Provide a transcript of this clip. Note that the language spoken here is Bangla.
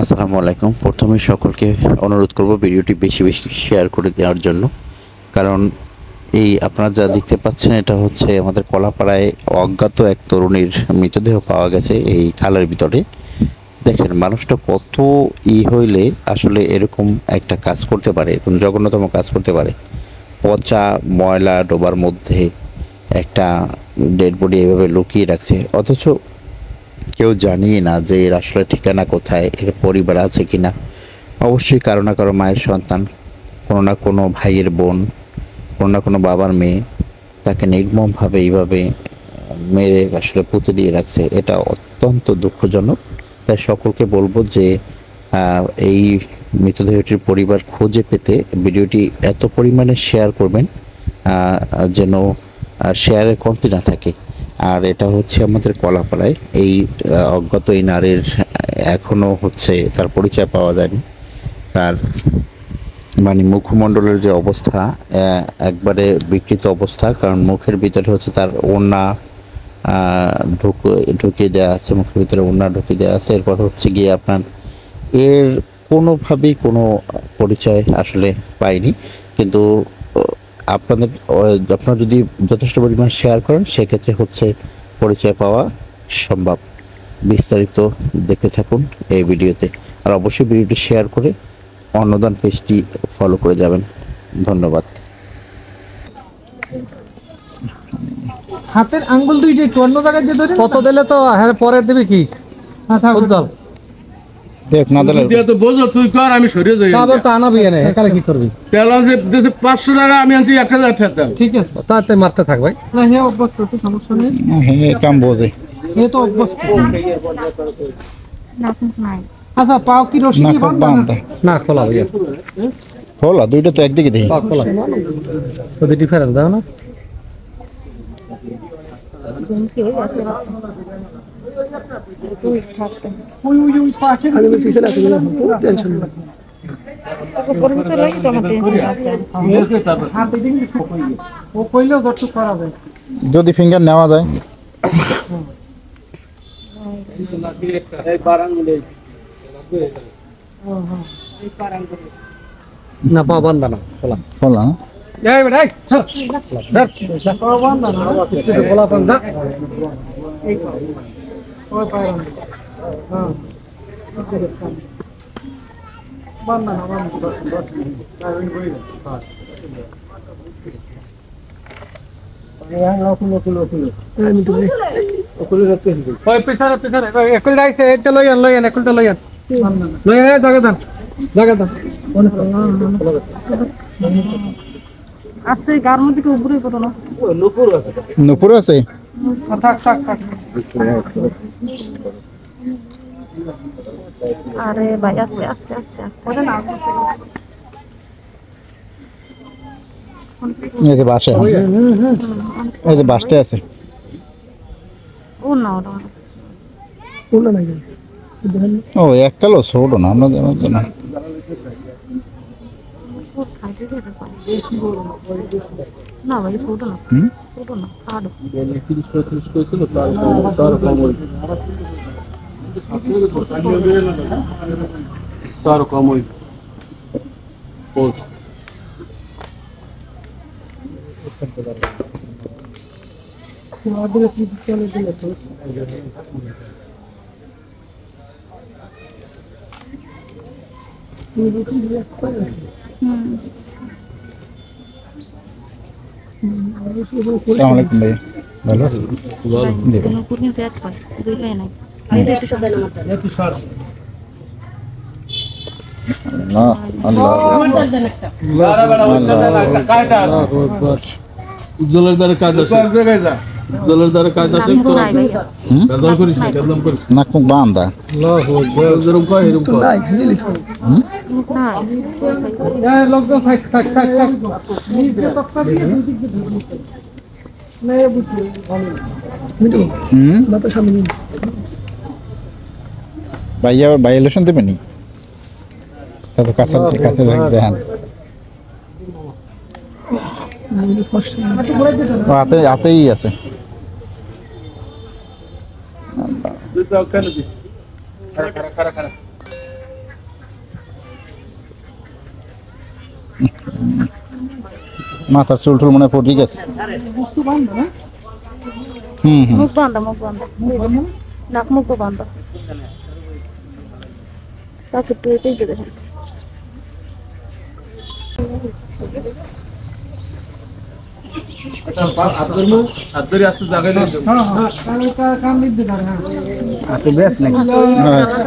আসসালামু আলাইকুম। প্রথমে সকলকে অনুরোধ করব ভিডিওটি বেশি বেশি শেয়ার করে দেওয়ার জন্য। কারণ এই আপনারা যা দেখতে পাচ্ছেন এটা হচ্ছে আমাদের কলাপাড়ায় অজ্ঞাত এক তরুণীর মৃতদেহ পাওয়া গেছে এই খালের ভিতরে। দেখেন মানুষটা কত হইলে আসলে এরকম একটা কাজ করতে পারে, এরকম জঘন্যতম কাজ করতে পারে। পচা ময়লা ডোবার মধ্যে একটা ডেড বডি এভাবে লুকিয়ে রাখছে, অথচ কেউ জানিই না যে এর আসলে ঠিকানা কোথায়, এর পরিবার আছে কি না। অবশ্যই কারো না কারো মায়ের সন্তান, কোনো না কোনো ভাইয়ের বোন, কোনো না কোনো বাবার মেয়ে তাকে নির্মমভাবে এইভাবে মেরে আসলে পুঁতে দিয়ে রাখছে। এটা অত্যন্ত দুঃখজনক। তাই সকলকে বলবো যে এই মৃতদেহটির পরিবার খুঁজে পেতে ভিডিওটি এত পরিমাণে শেয়ার করবেন যেন শেয়ারের কমতি না থাকে। আর এটা হচ্ছে আমাদের কলাপাড়ায় এই অজ্ঞাত এই নারীর এখনও হচ্ছে তার পরিচয় পাওয়া যায়নি। তার মানে মুখমণ্ডলের যে অবস্থা একবারে বিকৃত অবস্থা, কারণ মুখের ভিতরে হচ্ছে তার ওড়না ঢুকিয়ে দেওয়া আছে, মুখের ভিতরে ওড়না ঢুকিয়ে দেওয়া আছে। এরপর হচ্ছে গিয়ে আপনার এর কোনোভাবেই কোনো পরিচয় আসলে পাইনি, কিন্তু আপনারা যদি যথেষ্ট পরিমাণ শেয়ার করেন সেক্ষেত্রে হচ্ছে পরিচয় পাওয়া সম্ভব। বিস্তারিত দেখতে থাকুন এই ভিডিওতে, আর অবশ্যই ভিডিওটি শেয়ার করে অন্নদান পেজটি ফলো করে যাবেন। ধন্যবাদ। হাতের আঙ্গুল দুইটা একটু অন্য জায়গায় দিয়ে ধরে কত দিলে তো হ্যাঁ পরে দিবি কি উজ্জ্বল দেখ না দিলে দিয়া তো বোঝো তুই কর, আমি সরিয়ে যাই। তারপর তো আনাবি এনে একালে কি করবি? তেল আছে দেশে 500 টাকা, আমি আনছি 1000 টাকা। ঠিক আছে, তাতে মারতে থাক ভাই। না হে অভ্যস্ত আছে, সমস্যা নেই। হ্যাঁ কাম বোঝে এ তো অভ্যস্ত। নাই আচ্ছা, পাও কি রশি না দিয়ে খুব বাঁধবা বান্ধা না খোলা ভাইয়া, খোলা দুইটা তো একদিকে দেখি খোলা তো ডিফারেন্স দাও না। কি হয়ে গেছে তুই থাকতে ওই পাশে আমি পিছনে আছি, টেনশন নেই। পরিচিত লাগি তো আমাদের হাতে দিন ও কইলেও যতটুকু করা যায়। যদি ফিঙ্গার নেওয়া যায়। না পা বান্ধা না খোলা খোলা না এই বেটা এই ধর পাও বাঁধা না, একটু খোলা বান্ধা। ওই পায় না। হ্যাঁ, বাঁধা না, বাঁধা ওই পিছনে পিছনে একুলটা আইছে, এইটা লই আন একুলটা লই আন জায়গা দান আস্তে গার মধ্যে কি উপরে করো না। নুপুর আছে থাক থাক থাক। আরে ভাই আস্তে আস্তে আস্তে আস্তে না। এই যে বাসে এই যে বাসতে আছে ও না ওটা কোনটা নাই ও এক কালো ছোট না আমরা জানার জন্য না ভাই ছোট না, ছোট না কাটো। 30-35 কইছিল তার কম হই, তার কম হই পোস্ট আমাদের কি চলে দিলে তো আসসালামু আলাইকুম ভাই, ভালো আছেন? জি ভাই। নূপুর কিন্তু এক পায়, দুই পায় নাই। এই যে একটু শব্দ না একটু সর। আল্লাহ আল্লাহ কায়দা আছে উজ্জ্বলের দ্বারা কায়দা আছে, জায়গায় যা উজ্জ্বলের দ্বারা কায়দা আছে। তো নাই ভাইয়া। বেদল করিস না, বেদল করিস না। নাক মুখ বান্ধা যেরকম কয় এরকম কর। নাই এই লোকজন থাক থাক থাক থাক নিচে তক্তা দিয়ে দুই দিক দিয়ে না এ বুঝি মিটু মাথা সামনে নিন। ভাইয়া ভাই ইলেকশন দেবেনি তো কাছে কাছে দেখেন হাতেই আছে। দুটো কেন দি? খারা খারা খারা খারা মাথার চুল টুল মনে হয় পড়ে গেছে। হুম হুম মুখ বান্ধা নাক মুখ বান্ধা তাকে একটু এটাই দিয়ে দেখেন কান দিতে পারে আচ্ছা